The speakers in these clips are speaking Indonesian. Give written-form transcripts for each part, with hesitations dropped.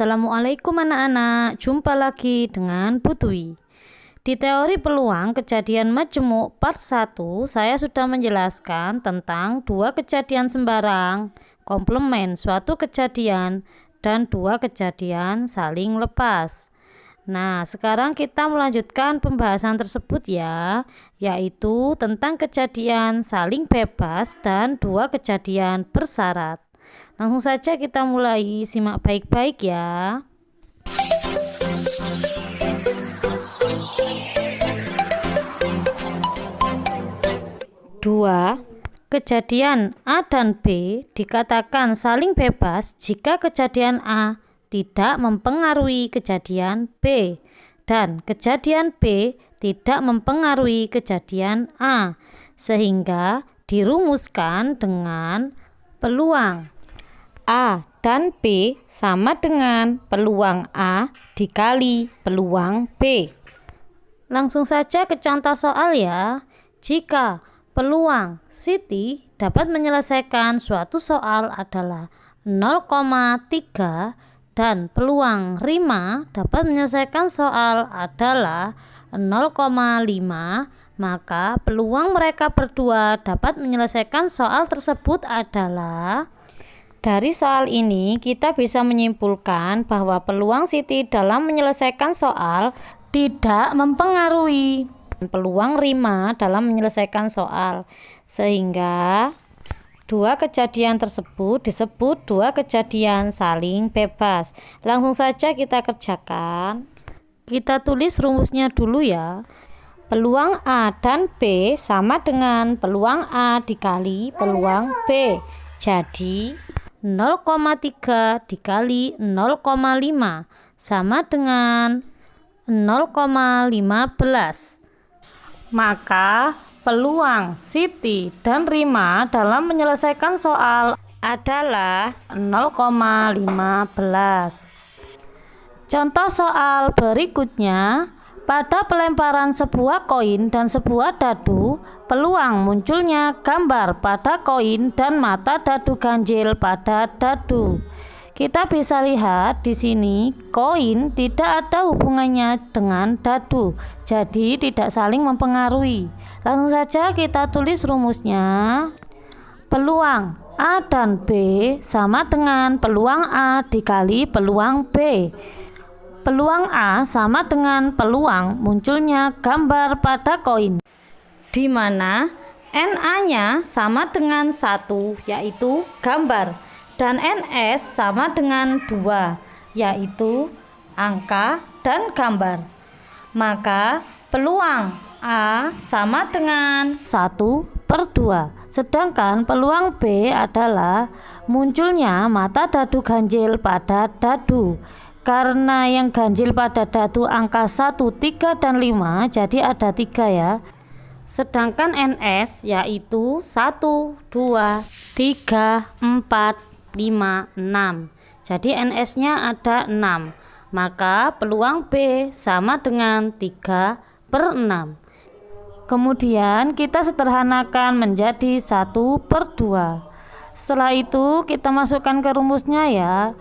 Assalamualaikum anak-anak, jumpa lagi dengan Bu Dwi. Di teori peluang kejadian majemuk part 1, saya sudah menjelaskan tentang dua kejadian sembarang, komplement suatu kejadian, dan dua kejadian saling lepas. Nah, sekarang kita melanjutkan pembahasan tersebut ya, yaitu tentang kejadian saling bebas dan dua kejadian bersyarat. Langsung saja kita mulai, simak baik-baik ya. Dua, kejadian A dan B dikatakan saling bebas jika kejadian A tidak mempengaruhi kejadian B dan kejadian B tidak mempengaruhi kejadian A, sehingga dirumuskan dengan peluang A dan B sama dengan peluang A dikali peluang B. Langsung saja ke contoh soal ya. Jika peluang Siti dapat menyelesaikan suatu soal adalah 0,3 dan peluang Rima dapat menyelesaikan soal adalah 0,5, maka peluang mereka berdua dapat menyelesaikan soal tersebut adalah. Dari soal ini kita bisa menyimpulkan bahwa peluang Siti dalam menyelesaikan soal tidak mempengaruhi peluang Rima dalam menyelesaikan soal, sehingga dua kejadian tersebut disebut dua kejadian saling bebas. Langsung saja kita kerjakan. Kita tulis rumusnya dulu ya. Peluang A dan B sama dengan peluang A dikali peluang B. Jadi 0,3 dikali 0,5 sama dengan 0,15. Maka peluang Siti dan Rima dalam menyelesaikan soal adalah 0,15. Contoh soal berikutnya, pada pelemparan sebuah koin dan sebuah dadu, peluang munculnya gambar pada koin dan mata dadu ganjil pada dadu. Kita bisa lihat di sini koin tidak ada hubungannya dengan dadu, jadi tidak saling mempengaruhi. Langsung saja kita tulis rumusnya. Peluang A dan B sama dengan peluang A dikali peluang B. Peluang A sama dengan peluang munculnya gambar pada koin, di mana NA-nya sama dengan 1, yaitu gambar, dan NS sama dengan 2, yaitu angka dan gambar. Maka peluang A sama dengan 1/2, sedangkan peluang B adalah munculnya mata dadu ganjil pada dadu. Karena yang ganjil pada dadu angka 1, 3, dan 5, jadi ada 3 ya. Sedangkan NS yaitu 1, 2, 3, 4, 5, 6. Jadi NS-nya ada 6. Maka peluang B sama dengan 3/6. Kemudian kita sederhanakan menjadi 1/2. Setelah itu kita masukkan ke rumusnya ya.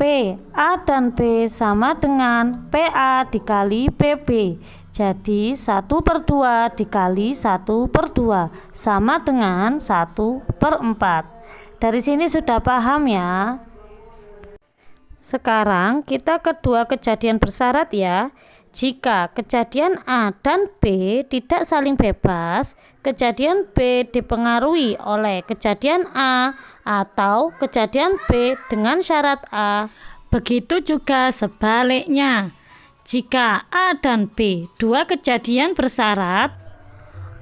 P, A dan B sama dengan PA dikali PB. Jadi 1/2 dikali 1/2 sama dengan 1/4. Dari sini sudah paham ya. Sekarang kita ke dua kejadian bersyarat ya. Jika kejadian A dan B tidak saling bebas, kejadian B dipengaruhi oleh kejadian A atau kejadian B dengan syarat A. Begitu juga sebaliknya. Jika A dan B dua kejadian bersyarat,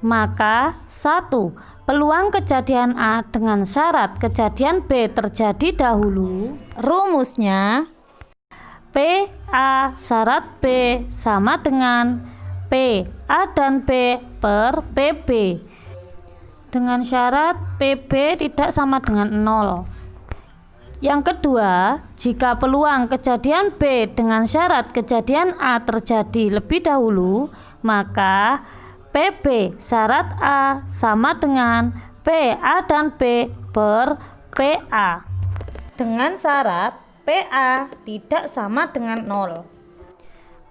maka 1. Peluang kejadian A dengan syarat kejadian B terjadi dahulu. Rumusnya P A syarat B sama dengan P A dan B per PB, dengan syarat PB tidak sama dengan 0. Yang kedua, jika peluang kejadian B dengan syarat kejadian A terjadi lebih dahulu, maka PB syarat A sama dengan P A dan B per PA, dengan syarat PA tidak sama dengan 0.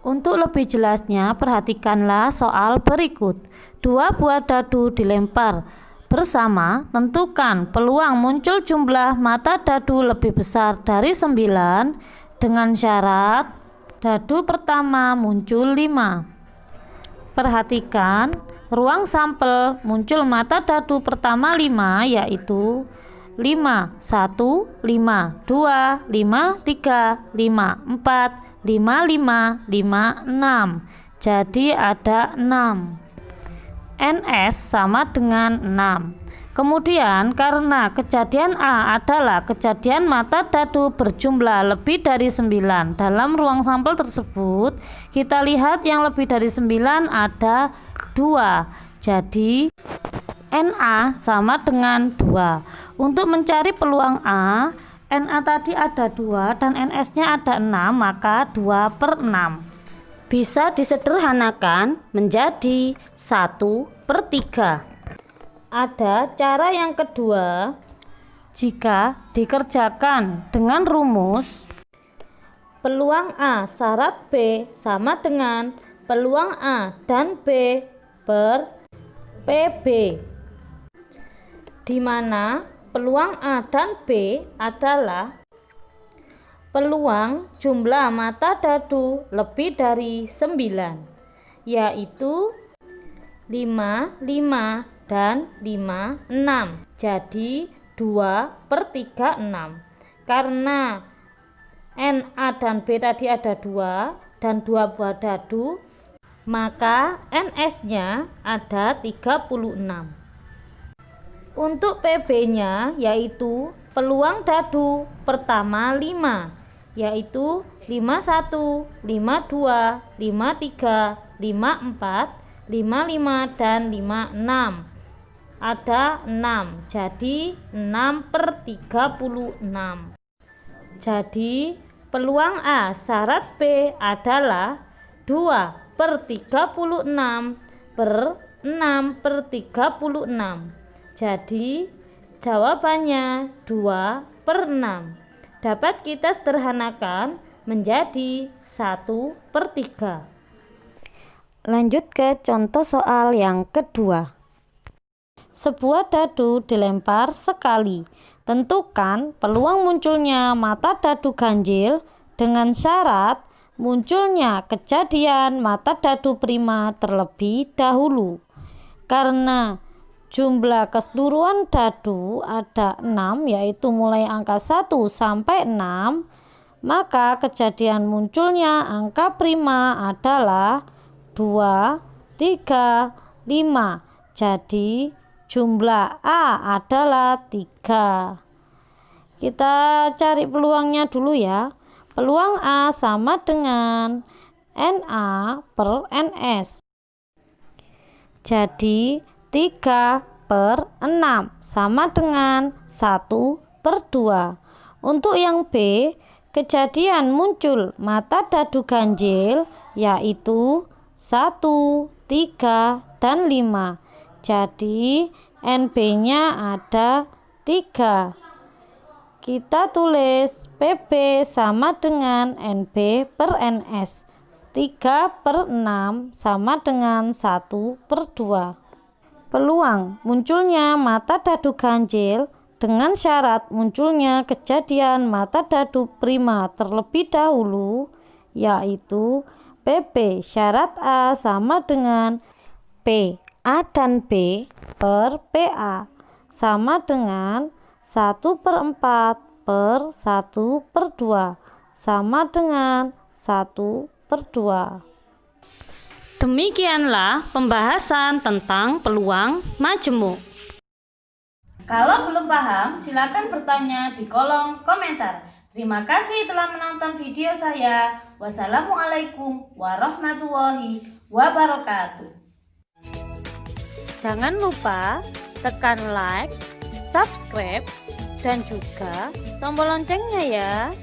Untuk lebih jelasnya, perhatikanlah soal berikut. 2 buah dadu dilempar bersama, tentukan peluang muncul jumlah mata dadu lebih besar dari 9 dengan syarat dadu pertama muncul 5. Perhatikan, ruang sampel muncul mata dadu pertama 5, yaitu 5, 1, 5, 2, 5, 3, 5, 4, 5, 5, 5, 6. Jadi ada 6. NS sama dengan 6. Kemudian karena kejadian A adalah kejadian mata dadu berjumlah lebih dari 9 dalam ruang sampel tersebut, kita lihat yang lebih dari 9 ada 2. Jadi NA sama dengan 2. Untuk mencari peluang A, NA tadi ada 2 dan NS-nya ada 6, maka 2/6. Bisa disederhanakan menjadi 1/3. Ada cara yang kedua, jika dikerjakan dengan rumus peluang A syarat B sama dengan peluang A dan B per PB, di mana peluang A dan B adalah peluang jumlah mata dadu lebih dari 9, yaitu 5, 5, dan 5, 6. Jadi 2/36. Karena NA dan B tadi ada 2 dan 2 buah dadu, maka NS-nya ada 36. Untuk PB-nya yaitu peluang dadu pertama 5, yaitu 51, 52, 53, 54, 55 dan 56. Ada 6, jadi 6/36. Jadi peluang A syarat B adalah 2/36 per 6/36. Jadi jawabannya 2/6. Dapat kita sederhanakan menjadi 1/3. Lanjut ke contoh soal yang kedua. Sebuah dadu dilempar sekali. Tentukan peluang munculnya mata dadu ganjil dengan syarat munculnya kejadian mata dadu prima terlebih dahulu. Karena jumlah keseluruhan dadu ada 6, yaitu mulai angka 1 sampai 6, maka kejadian munculnya angka prima adalah 2, 3, 5. Jadi jumlah A adalah 3. Kita cari peluangnya dulu ya. Peluang A sama dengan NA per NS. Jadi 3/6 sama dengan 1/2. Untuk yang B, kejadian muncul mata dadu ganjil yaitu 1, 3, dan 5. Jadi NB-nya ada 3. Kita tulis PB sama dengan NB per NS. 3/6 sama dengan 1/2. Peluang munculnya mata dadu ganjil dengan syarat munculnya kejadian mata dadu prima terlebih dahulu, yaitu PB syarat A sama dengan P A dan B per PA sama dengan 1/4 per 1/2 sama dengan 1/2. Demikianlah pembahasan tentang peluang majemuk. Kalau belum paham, silakan bertanya di kolom komentar. Terima kasih telah menonton video saya. Wassalamualaikum warahmatullahi wabarakatuh. Jangan lupa tekan like, subscribe, dan juga tombol loncengnya ya.